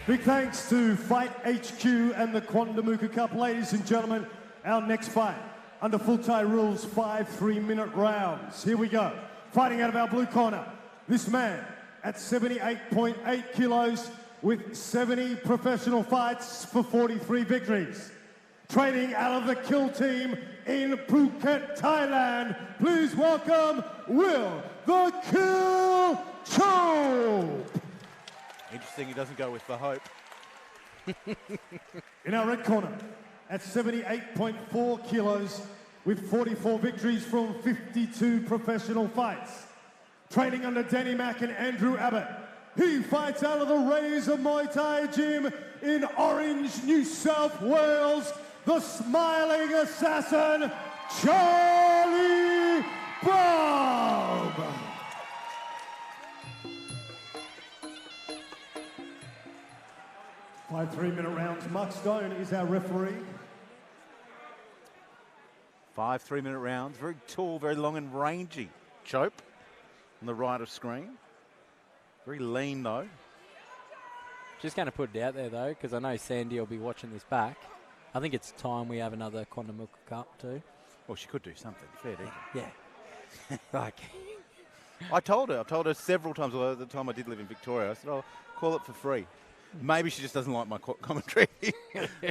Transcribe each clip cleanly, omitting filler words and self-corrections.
Big thanks to Fight HQ and the Quandamuka Cup. Ladies and gentlemen, our next fight, under full Thai rules, 5 3-minute rounds. Here we go. Fighting out of our blue corner, this man at 78.8 kilos with 70 professional fights for 43 victories. Training out of the Kill Team in Phuket, Thailand. Please welcome Will the Kill Chope. Interesting, he doesn't go with the Hope. In our red corner, at 78.4 kilos with 44 victories from 52 professional fights. Training under Danny Mack and Andrew Abbott. He fights out of the Razor Muay Thai gym in Orange, New South Wales. The smiling assassin, Charlie Bubb. 5 3-minute rounds. Mark Stone is our referee. 5 3-minute rounds. Very tall, very long and rangy. Chope on the right of screen. Very lean though. Just going to put it out there though, because I know Sandy will be watching this back. I think it's time we have another Quandamuka Cup too. Well, she could do something. Fair dinkum. Yeah. Like. I told her several times, although at the time I did live in Victoria, I said, I'll call it for free. Maybe she just doesn't like my commentary.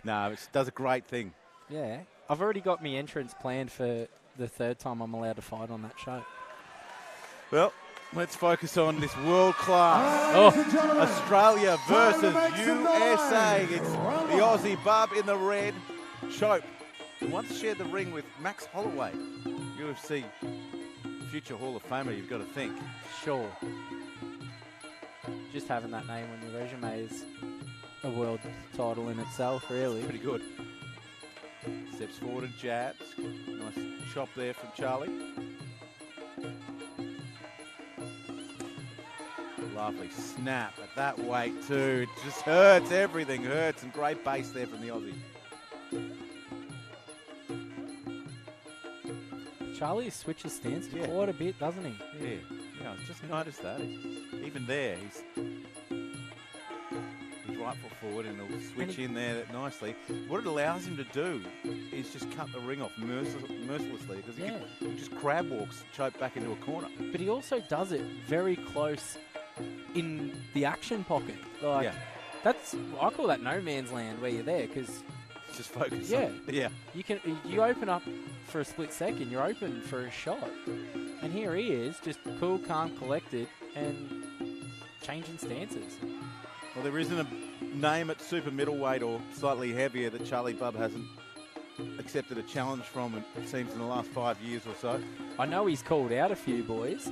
No, it does a great thing. Yeah. I've already got my entrance planned for the 3rd time I'm allowed to fight on that show. Well, let's focus on this world-class Australia versus USA. It's the Aussie Bubb in the red. Chope, who once shared the ring with Max Holloway, UFC future Hall of Famer, you've got to think. Sure. Just having that name on your resume is a world title in itself, really. Pretty good. Steps forward and jabs. Nice chop there from Charlie. Lovely snap at that weight too. It just hurts, everything hurts, and great base there from the Aussie. Charlie switches stance quite a bit, doesn't he? Yeah, I just noticed that. Even there, he's right foot forward and he'll switch in there nicely. What it allows him to do is just cut the ring off mercilessly because he just crab walks Chope back into a corner. But he also does it very close in the action pocket. Like, I call that no man's land where you're there because just focus. Yeah. You open up for a split second. You're open for a shot, and here he is, just cool, calm, collected, and changing stances. Well, there isn't a name at super middleweight or slightly heavier that Charlie Bubb hasn't accepted a challenge from, it seems, in the last 5 years or so. I know he's called out a few boys.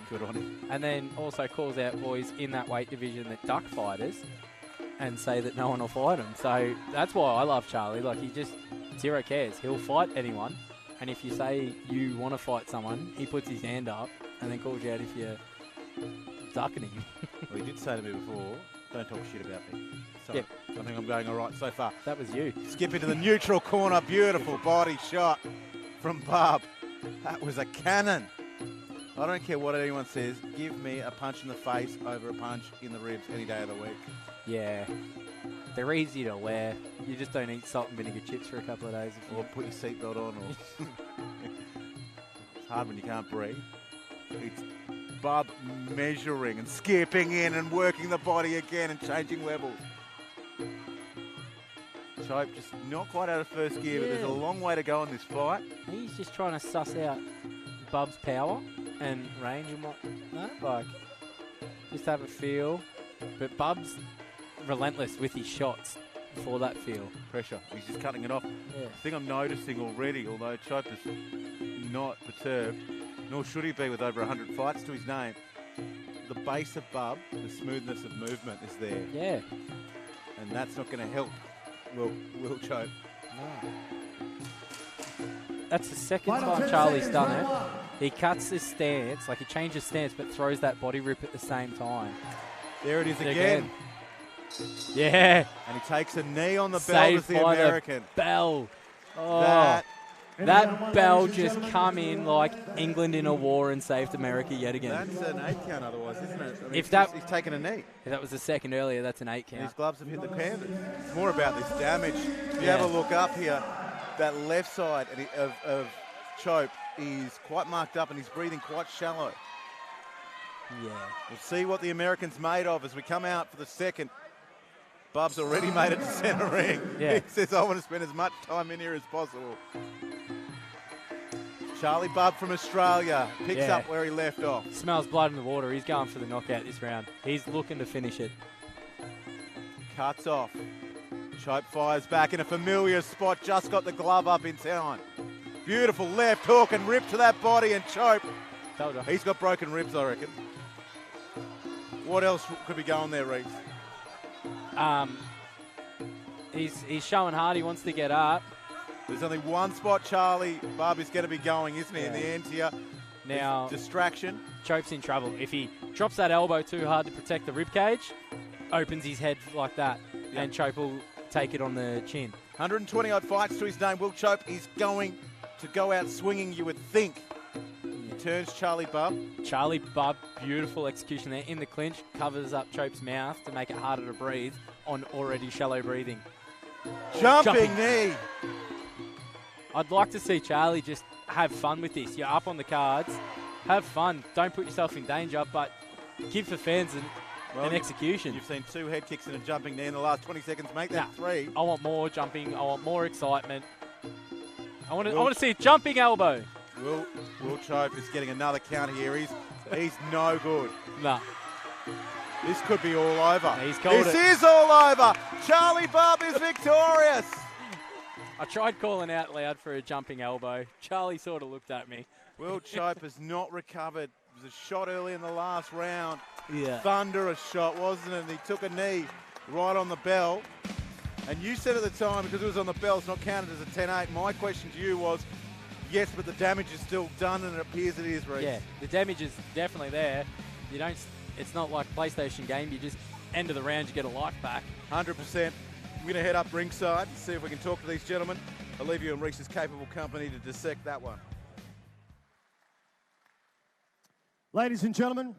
Good on him. And then also calls out boys in that weight division that duck fighters and say that no one will fight him. So that's why I love Charlie. Like, he just zero cares. He'll fight anyone. And if you say you want to fight someone, he puts his hand up and then calls you out if you're ducking him. Well, he did say to me before, don't talk shit about me. So I think I'm going all right so far. That was you. Skip into the neutral corner. Beautiful body shot from Bubb. That was a cannon. I don't care what anyone says. Give me a punch in the face over a punch in the ribs any day of the week. Yeah. They're easy to wear. You just don't eat salt and vinegar chips for a couple of days. Or put your seatbelt on. Or it's hard when you can't breathe. It's Bubb measuring and skipping in and working the body again and changing levels. Chope just not quite out of first gear, but there's a long way to go in this fight. He's just trying to suss out Bubb's power and range and whatnot. Like, just have a feel. But Bubb's relentless with his shots for that feel. Pressure. He's just cutting it off. Yeah. The thing I'm noticing already, although Chope is not perturbed, nor should he be with over 100 fights to his name, the base of Bubb, the smoothness of movement is there. Yeah. And that's not going to help Will Chope. No. That's the second time Charlie's done it. He cuts his stance, like he changes stance, but throws that body rip at the same time. There it is again. Yeah. And he takes a knee on the bell as the American. Bell. Oh. That That bell just come in like England in a war and saved America yet again. That's an 8 count otherwise, isn't it? I mean, If that- he's taken a knee. If that was the second earlier, that's an 8 And count. his gloves have hit the canvas. It's more about this damage. If you Yeah. have a look up here, that left side of Chope is quite marked up and he's breathing quite shallow. Yeah. We'll see what the American's made of as we come out for the second. Bubb's already made it to centre ring. Yeah. He says, I want to spend as much time in here as possible. Charlie Bubb from Australia picks Yeah. up where he left off. Smells blood in the water. He's going for the knockout this round. He's looking to finish it. Cuts off. Chope fires back in a familiar spot. Just got the glove up in time. Beautiful left hook and rip to that body, and Chope, Told you. he's got broken ribs, I reckon. What else could be going there, Reeves? He's showing hard. He wants to get up. There's only one spot Charlie Bubb is going to be going, isn't he, in Yeah. the end here? Now, Distraction. Chope's in trouble. If he drops that elbow too hard to protect the ribcage, opens his head like that, and Chope will take it on the chin. 120 odd fights to his name. Will Chope is going to go out swinging, you would think. He turns Charlie Bubb. Charlie Bubb, beautiful execution there in the clinch, covers up Chope's mouth to make it harder to breathe on already shallow breathing. Jumping knee. I'd like to see Charlie just have fun with this. You're up on the cards. Have fun. Don't put yourself in danger, but give the fans an execution. You've seen 2 head kicks and a jumping knee in the last 20 seconds. Make that Nah. 3. I want more jumping. I want more excitement. I want to see a jumping elbow. Will Chope is getting another count here. He's no good. Nah. This could be all over. He's called This it. is all over. Charlie Bubb is victorious. I tried calling out loud for a jumping elbow. Charlie sort of looked at me. Will Chope has not recovered. It was a shot early in the last round. Yeah. Thunderous shot, wasn't it? And he took a knee right on the bell. And you said at the time, because it was on the bell, it's not counted as a 10-8. My question to you was, yes, but the damage is still done, and it appears it is, Reece. Yeah, the damage is definitely there. You don't. It's not like PlayStation game. You just end of the round, you get a life back. 100%. I'm going to head up ringside and see if we can talk to these gentlemen. I'll leave you in Reece's capable company to dissect that one. Ladies and gentlemen,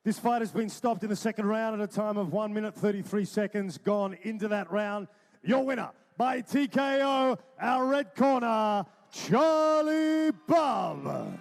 this fight has been stopped in the second round at a time of 1 minute 33 seconds gone into that round. Your winner by TKO, our red corner, Charlie Bubb.